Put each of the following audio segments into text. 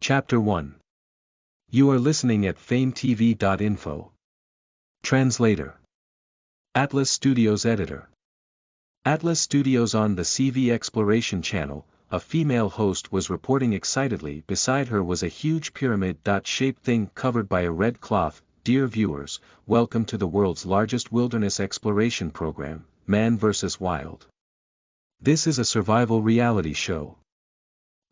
Chapter 1. You are listening at FameTV.info. Translator. Atlas Studios Editor. Atlas Studios. On the CV Exploration channel, a female host was reporting excitedly. Beside her was a huge pyramid-shaped thing covered by a red cloth. Dear viewers, welcome to the world's largest wilderness exploration program, Man vs. Wild. This is a survival reality show.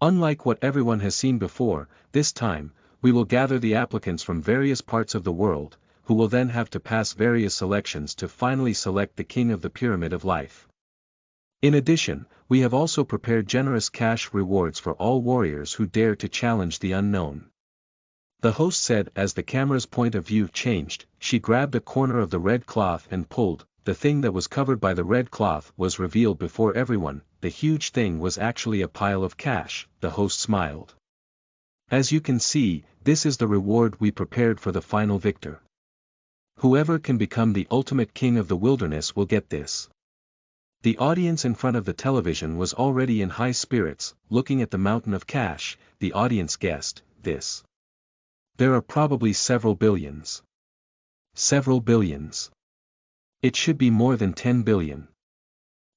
Unlike what everyone has seen before, this time, we will gather the applicants from various parts of the world, who will then have to pass various selections to finally select the king of the pyramid of life. In addition, we have also prepared generous cash rewards for all warriors who dare to challenge the unknown. The host said as the camera's point of view changed, she grabbed a corner of the red cloth and pulled. The thing that was covered by the red cloth was revealed before everyone. The huge thing was actually a pile of cash. The host smiled. As you can see, this is the reward we prepared for the final victor. Whoever can become the ultimate king of the wilderness will get this. The audience in front of the television was already in high spirits. Looking at the mountain of cash, the audience guessed, this. There are probably several billions. Several billions. It should be more than 10 billion.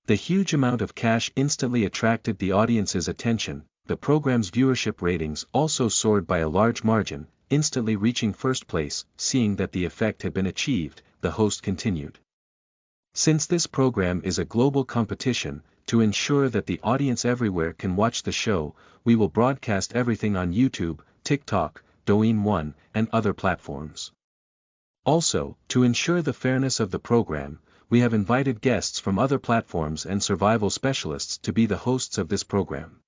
The huge amount of cash instantly attracted the audience's attention. The program's viewership ratings also soared by a large margin, instantly reaching first place. Seeing that the effect had been achieved, the host continued. Since this program is a global competition, to ensure that the audience everywhere can watch the show, we will broadcast everything on YouTube, TikTok, Douyin 1, and other platforms. Also, to ensure the fairness of the program, we have invited guests from other platforms and survival specialists to be the hosts of this program.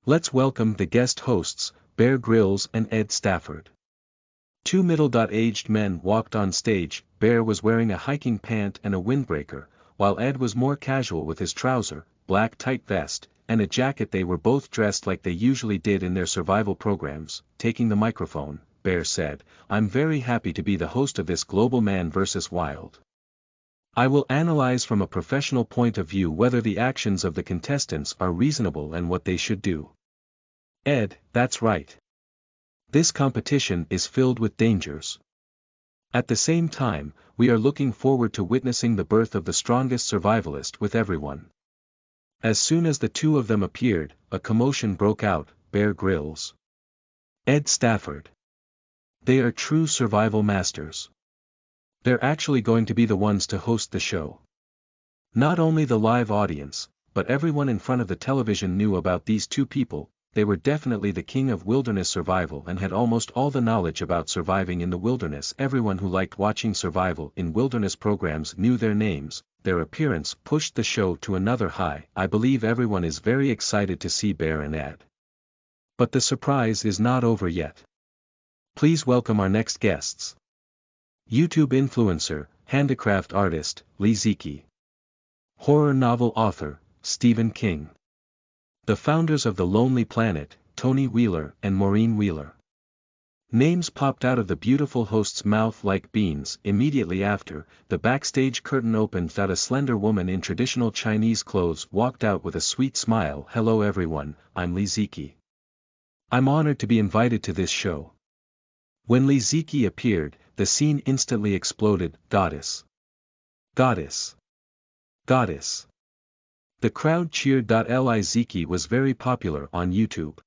Let's welcome the guest hosts, Bear Grylls and Ed Stafford. Two middle-aged men walked on stage. Bear was wearing a hiking pant and a windbreaker, while Ed was more casual with his trouser, black tight vest, and a jacket. They were both dressed like they usually did in their survival programs. Taking the microphone, Bear said, "I'm very happy to be the host of this global Man vs. Wild. I will analyze from a professional point of view whether the actions of the contestants are reasonable and what they should do." Ed, that's right. This competition is filled with dangers. At the same time, we are looking forward to witnessing the birth of the strongest survivalist with everyone. As soon as the two of them appeared, a commotion broke out. Bear Grylls. Ed Stafford. They are true survival masters. They're actually going to be the ones to host the show. Not only the live audience, but everyone in front of the television knew about these two people. They were definitely the king of wilderness survival and had almost all the knowledge about surviving in the wilderness. Everyone who liked watching survival in wilderness programs knew their names. Their appearance pushed the show to another high. I believe everyone is very excited to see Bear and Ed. But the surprise is not over yet. Please welcome our next guests. YouTube influencer, handicraft artist, Lee Zeke. Horror novel author, Stephen King. The founders of The Lonely Planet, Tony Wheeler and Maureen Wheeler. Names popped out of the beautiful host's mouth like beans. Immediately after, the backstage curtain opened. A slender woman in traditional Chinese clothes walked out with a sweet smile. "Hello everyone, I'm Lee Zeke. I'm honored to be invited to this show." When Lee Zeke appeared, the scene instantly exploded. Goddess. Goddess. Goddess. The crowd cheered. Lee Zeke was very popular on YouTube.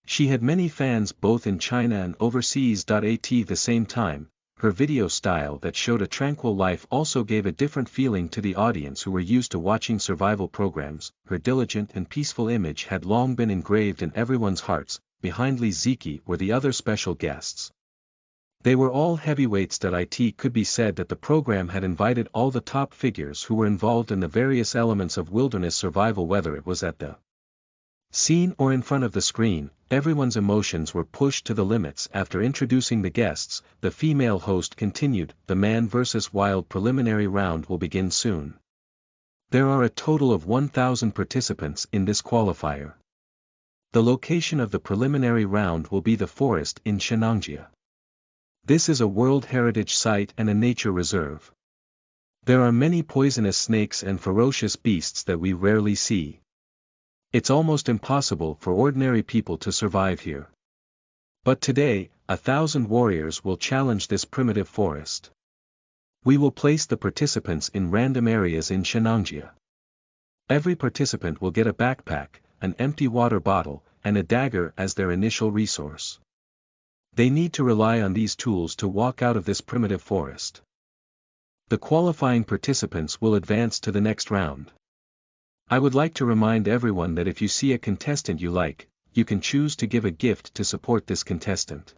She had many fans both in China and overseas. At the same time, her video style that showed a tranquil life also gave a different feeling to the audience who were used to watching survival programs. Her diligent and peaceful image had long been engraved in everyone's hearts. Behind Lee Zeke were the other special guests. They were all heavyweights. It could be said that the program had invited all the top figures who were involved in the various elements of wilderness survival. Whether it was at the scene or in front of the screen, everyone's emotions were pushed to the limits. After introducing the guests, the female host continued, "The Man vs. Wild preliminary round will begin soon. There are a total of 1,000 participants in this qualifier. The location of the preliminary round will be the forest in Shenangjia. This is a World Heritage Site and a nature reserve. There are many poisonous snakes and ferocious beasts that we rarely see. It's almost impossible for ordinary people to survive here. But today, 1,000 warriors will challenge this primitive forest. We will place the participants in random areas in Shenangjia. Every participant will get a backpack, an empty water bottle, and a dagger as their initial resource. They need to rely on these tools to walk out of this primitive forest. The qualifying participants will advance to the next round. I would like to remind everyone that if you see a contestant you like, you can choose to give a gift to support this contestant.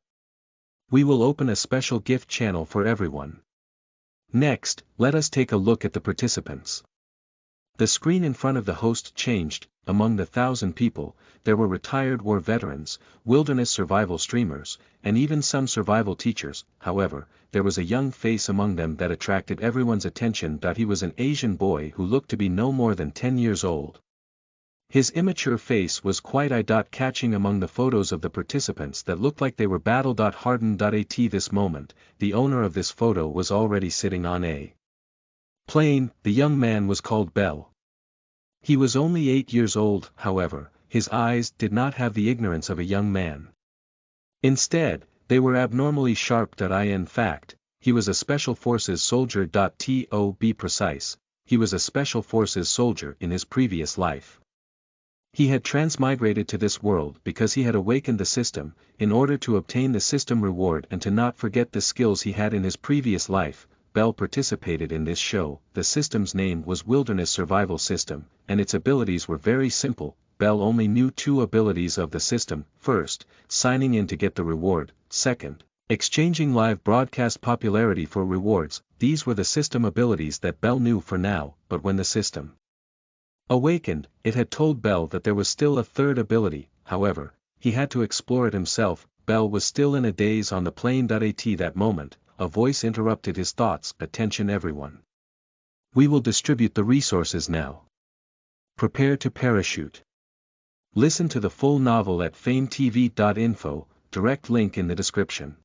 We will open a special gift channel for everyone. Next, let us take a look at the participants. The screen in front of the host changed. Among the 1,000 people, there were retired war veterans, wilderness survival streamers, and even some survival teachers. However, there was a young face among them that attracted everyone's attention. He was an Asian boy who looked to be no more than 10 years old. His immature face was quite eye-catching among the photos of the participants that looked like they were battle-hardened. At this moment, the owner of this photo was already sitting on a plane. The young man was called Bell. He was only 8 years old. However, his eyes did not have the ignorance of a young man. Instead, they were abnormally sharp. In fact, he was a Special Forces soldier. To be precise, he was a Special Forces soldier in his previous life. He had transmigrated to this world because he had awakened the system, in order to obtain the system reward and to not forget the skills he had in his previous life. Bell participated in this show. The system's name was Wilderness Survival System, and its abilities were very simple. Bell only knew 2 abilities of the system: first, signing in to get the reward; second, exchanging live broadcast popularity for rewards. These were the system abilities that Bell knew for now, but when the system awakened, it had told Bell that there was still a third ability. However, he had to explore it himself. Bell was still in a daze on the plane. At that moment, a voice interrupted his thoughts. Attention everyone. We will distribute the resources now. Prepare to parachute. Listen to the full novel at FameTV.info, direct link in the description.